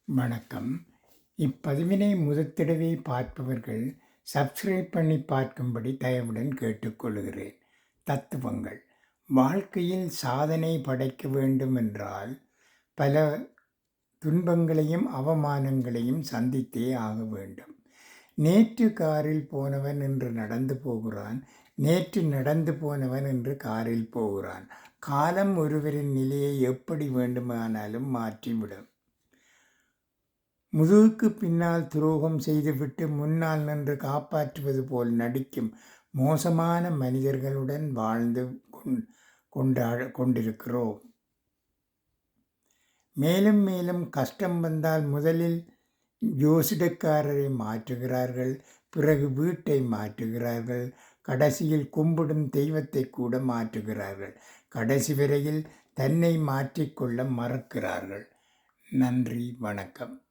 வணக்கம். இப்பதிவினை முதற்தடவை பார்ப்பவர்கள் சப்ஸ்கிரைப் பண்ணி பார்க்கும்படி தயவுடன் கேட்டுக்கொள்கிறேன். தத்துவங்கள். வாழ்க்கையில் சாதனை படைக்க வேண்டுமென்றால் பல துன்பங்களையும் அவமானங்களையும் சந்தித்தே ஆக வேண்டும். நேற்று காரில் போனவன் இன்று நடந்து போகிறான். நேற்று நடந்து போனவன் இன்று காரில் போகிறான். காலம் ஒருவரின் நிலையை எப்படி வேண்டுமானாலும் மாற்றிவிடும். முதுகுக்கு பின்னால் துரோகம் செய்துவிட்டு முன்னால் நின்று காப்பாற்றுவது போல் நடிக்கும் மோசமான மனிதர்களுடன் வாழ்ந்து கொண்டிருக்கிறோம். மேலும் மேலும் கஷ்டம் வந்தால் முதலில் ஜோசிடக்காரரை மாற்றுகிறார்கள், பிறகு வீட்டை மாற்றுகிறார்கள், கடைசியில் கும்பிடும் தெய்வத்தை கூட மாற்றுகிறார்கள். கடைசி வரையில் தன்னை மாற்றிக்கொள்ள மறக்கிறார்கள். நன்றி, வணக்கம்.